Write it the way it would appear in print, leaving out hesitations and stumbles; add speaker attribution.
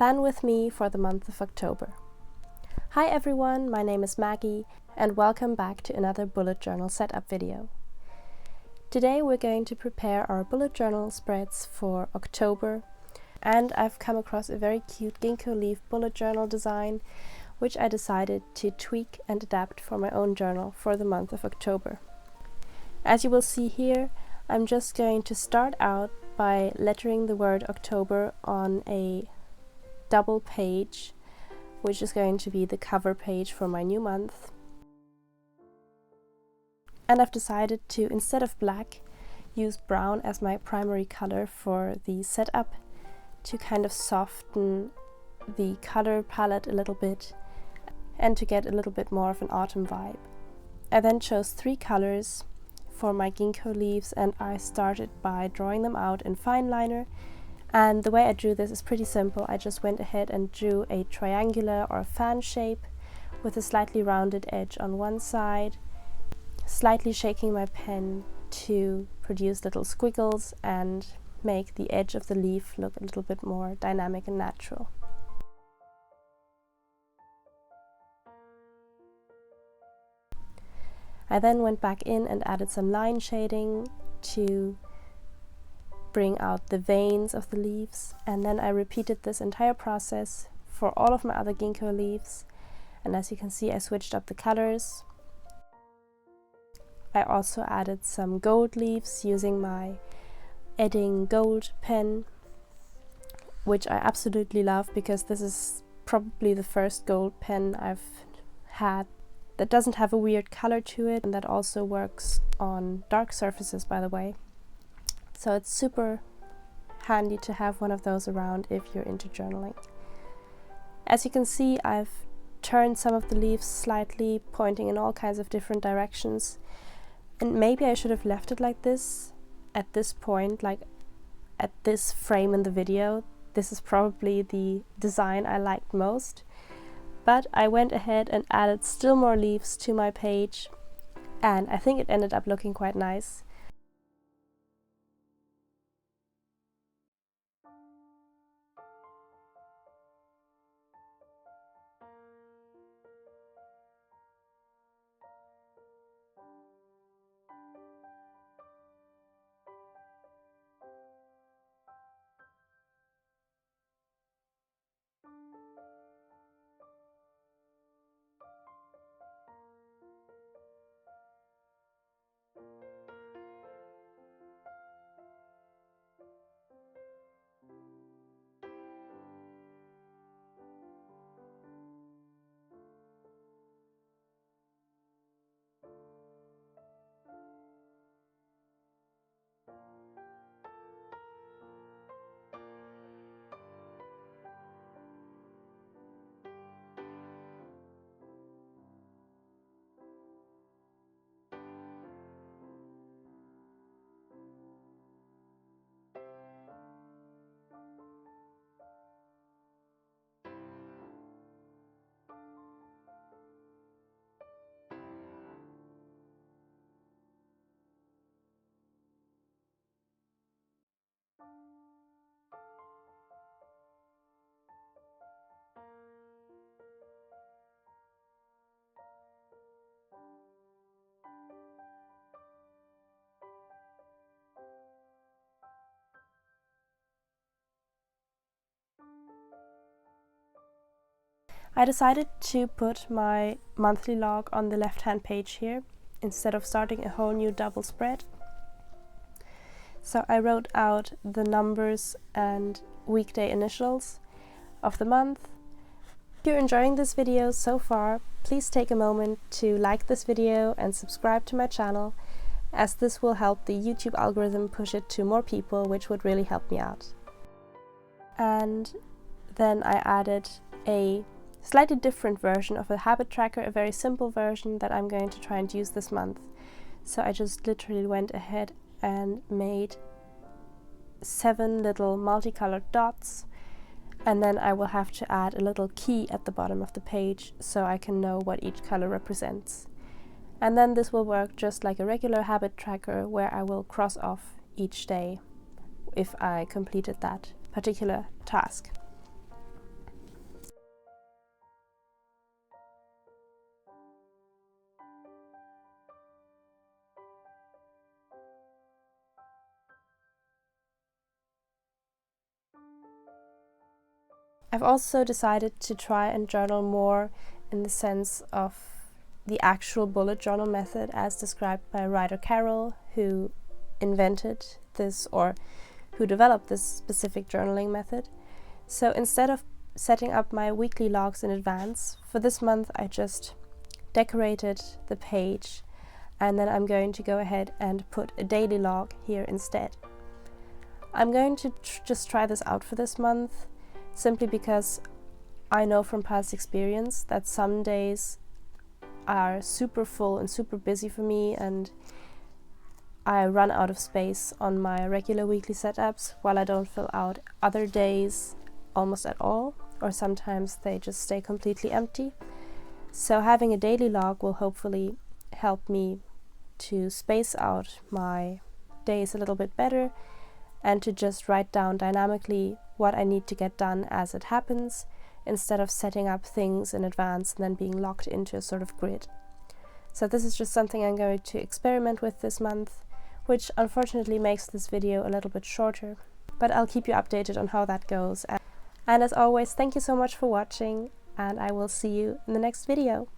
Speaker 1: Plan with me for the month of October. Hi everyone, my name is Maggie and welcome back to another bullet journal setup video. Today we're going to prepare our bullet journal spreads for October, and I've come across a very cute ginkgo leaf bullet journal design which I decided to tweak and adapt for my own journal for the month of October. As you will see here, I'm just going to start out by lettering the word October on a double page, which is going to be the cover page for my new month. And I've decided to, instead of black, use brown as my primary color for the setup to kind of soften the color palette a little bit and to get a little bit more of an autumn vibe. I then chose 3 colors for my ginkgo leaves, and I started by drawing them out in fine liner. And the way I drew this is pretty simple. I just went ahead and drew a triangular or a fan shape with a slightly rounded edge on one side, slightly shaking my pen to produce little squiggles and make the edge of the leaf look a little bit more dynamic and natural. I then went back in and added some line shading to bring out the veins of the leaves, and then I repeated this entire process for all of my other ginkgo leaves. And as you can see, I switched up the colors. I also added some gold leaves using my Edding gold pen, which I absolutely love because this is probably the first gold pen I've had that doesn't have a weird color to it, and that also works on dark surfaces, by the way. So it's super handy to have one of those around if you're into journaling. As you can see, I've turned some of the leaves slightly, pointing in all kinds of different directions. And maybe I should have left it like this at this point, like at this frame in the video. This is probably the design I liked most. But I went ahead and added still more leaves to my page, and I think it ended up looking quite nice. I decided to put my monthly log on the left-hand page here instead of starting a whole new double spread. So I wrote out the numbers and weekday initials of the month. If you're enjoying this video so far, please take a moment to like this video and subscribe to my channel, as this will help the YouTube algorithm push it to more people, which would really help me out. And then I added a slightly different version of a habit tracker, a very simple version that I'm going to try and use this month. So I just literally went ahead and made 7 little multicolored dots, and then I will have to add a little key at the bottom of the page so I can know what each color represents. And then this will work just like a regular habit tracker, where I will cross off each day if I completed that particular task. I've also decided to try and journal more in the sense of the actual bullet journal method as described by writer Carol, who invented this or who developed this specific journaling method. So instead of setting up my weekly logs in advance, for this month I just decorated the page, and then I'm going to go ahead and put a daily log here instead. I'm going to just try this out for this month, simply because I know from past experience that some days are super full and super busy for me, and I run out of space on my regular weekly setups, while I don't fill out other days almost at all, or sometimes they just stay completely empty. So having a daily log will hopefully help me to space out my days a little bit better and to just write down dynamically what I need to get done as it happens, instead of setting up things in advance and then being locked into a sort of grid. So this is just something I'm going to experiment with this month, which unfortunately makes this video a little bit shorter, but I'll keep you updated on how that goes. And as always, thank you so much for watching, and I will see you in the next video.